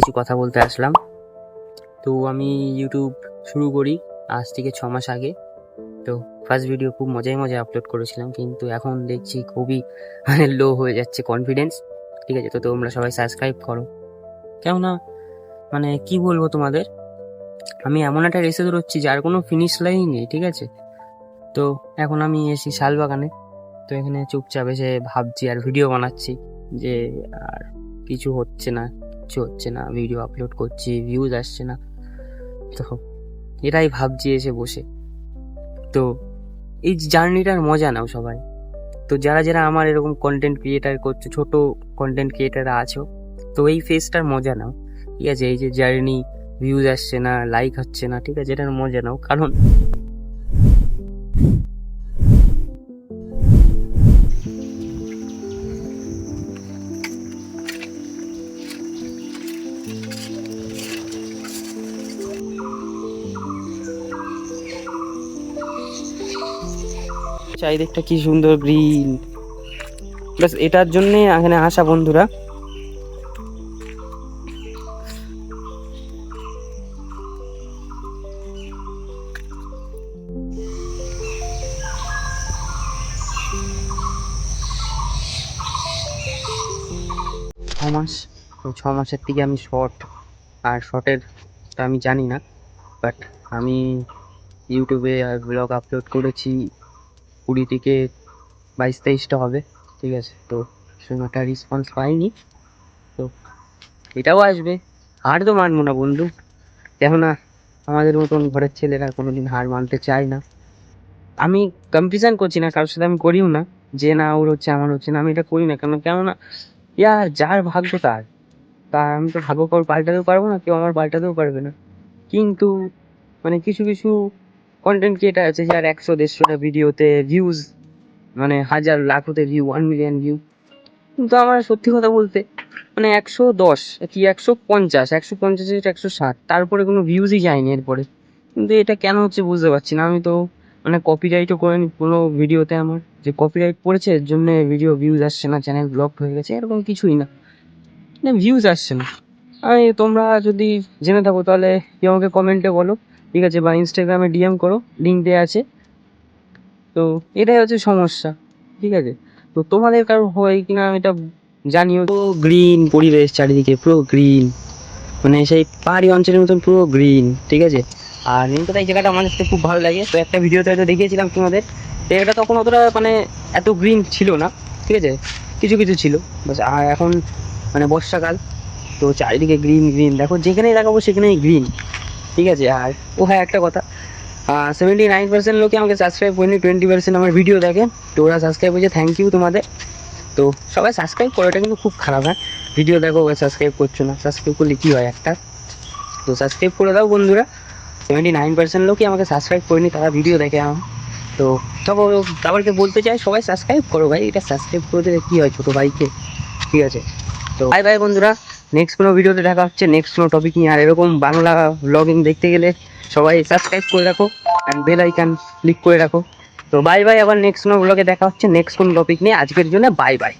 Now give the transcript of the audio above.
কিছু কথা বলতে আসলাম। তো আমি ইউটিউব শুরু করি আজ থেকে 6 মাস আগে। তো ফার্স্ট ভিডিও খুব মজায় আপলোড করেছিলাম, কিন্তু এখন দেখছি খুবই লো হয়ে যাচ্ছে কনফিডেন্স। ঠিক আছে, তো তোমরা সবাই সাবস্ক্রাইব করো। কেননা কি বলবো তোমাদের, আমি এমন একটা রেসে দৌড়চ্ছি যার কোনো ফিনিশ লাইন নেই। ঠিক আছে, তো এখন আমি এসি শালবাগানে। তো এখানে চুপচাপ এসে ভাবছি আর ভিডিও বানাচ্ছি যে আর কিছু হচ্ছে না, ভিডিও আপলোড করছি, ভিউজ আসছে না। তো এটাই ভাবছি এসে বসে। তো এই জার্নিটার মজা নাও সবাই। তো যারা যারা আমার এরকম কন্টেন্ট ক্রিয়েটার করছো, ছোট কন্টেন্ট ক্রিয়েটাররা আছো, তো এই ফেজটার মজা নাও। ঠিক আছে, এই যে জার্নি, ভিউজ আসছে না, লাইক হচ্ছে না, ঠিক আছে, এটার মজা নাও। কারণ চারিদিকটা কি সুন্দর গ্রিন, প্লাস এটার জন্যে এখানে আসা বন্ধুরা। তো 6 মাসের থেকে আমি শর্টের আমি জানি না, বাট আমি ইউটিউবে ব্লগ আপলোড করেছি 20 থেকে 22-23টা হবে। ঠিক আছে, তো সেরকম একটা রেসপন্স পাইনি। তো এটাও আসবে, হার তো মানবো না বন্ধু। কেননা আমাদের মতন ঘরের ছেলেরা কোনোদিন হার মানতে চায় না। আমি কম্পিটিশন করছি না কারোর সাথে, আমি করিও না যে না ওর হচ্ছে আমার হচ্ছে না, আমি এটা করি না। কেননা ইয়ার যার ভাগ্য তার, আমি তো ভাগ্য কারোর পাল্টাতেও পারবো না, কেউ আমার পাল্টাতেও পারবে না। কিন্তু কিছু কিছু কন্টেন্ট ক্রিয়েটার আছে যার 100-150টা ভিডিওতে ভিউজ, হাজার লাখোতে ভিউ, 1 মিলিয়ন ভিউ। কিন্তু আমার সত্যি কথা বলতে 110 কি 150, 150 160, তারপরে কোনো ভিউজই যায়নি এরপরে। কিন্তু এটা কেন হচ্ছে বুঝতে পারছি না। আমি তো কপিরাইটও করিনি কোনো ভিডিওতে, আমার যে কপিরাইট পড়েছে এর জন্য ভিডিও ভিউজ আসছে না, চ্যানেল ব্লক হয়ে গেছে, এরকম কিছুই না, ভিউজ আসছে না। তোমরা যদি জেনে থাকো তাহলে কেউ আমাকে কমেন্টে বলো, ঠিক আছে, বা ইনস্টাগ্রামে ডিএম করো, লিঙ্ক দেওয়া আছে। তো এটাই হচ্ছে সমস্যা। ঠিক আছে, তো তোমাদের কারো হয় কিনা আমি এটা জানিও। তো গ্রিন পরিবেশ চারিদিকে, পুরো গ্রিন, সেই পাহাড়ি অঞ্চলের মতন পুরো গ্রিন। ঠিক আছে, আর মেন কথা এই জায়গাটা আমার কাছে খুব ভালো লাগে। তো একটা ভিডিওতে হয়তো দেখিয়েছিলাম তোমাদের, তো এটা তখন অতটা এত গ্রিন ছিল না। ঠিক আছে, কিছু কিছু ছিল বাস। আর এখন বর্ষাকাল, তো চারিদিকে গ্রিন গ্রিন, দেখো যেখানেই দেখাবো সেখানেই গ্রিন। ঠিক আছে, আর হ্যাঁ, একটা কথা, 79% লোকে আমাকে সাবস্ক্রাইব করেনি, 20% আমার ভিডিও দেখে। তো ওরা সাবস্ক্রাইব হয়েছে, থ্যাংক ইউ তোমাদের। তো সবাই সাবস্ক্রাইব করো, এটা কিন্তু খুব খারাপ। হ্যাঁ, ভিডিও দেখো সাবস্ক্রাইব করছো না, সাবস্ক্রাইব করলে কী হয় একটা, তো সাবস্ক্রাইব করে দাও বন্ধুরা। 79% লোকই আমাকে সাবস্ক্রাইব করেনি, তারা ভিডিও দেখে আমার। তো তারপরকে বলতে চাই সবাই সাবস্ক্রাইব করো ভাই, এটা সাবস্ক্রাইব করে দিলে কী হয় ছোটো ভাইকে। ঠিক আছে, তো বাই বাই বন্ধুরা, নেক্সট কোনো ভিডিওতে দেখা হচ্ছে নেক্সট কোনো টপিক নিয়ে। আর এরকম বাংলা ব্লগিং দেখতে গেলে সবাই সাবস্ক্রাইব করে রাখো অ্যান্ড বেল আইকন ক্লিক করে রাখো। তো বাই বাই, আবার নেক্সট কোনো ব্লগে দেখা হচ্ছে নেক্সট কোনো টপিক নিয়ে। আজকের জন্য বাই বাই।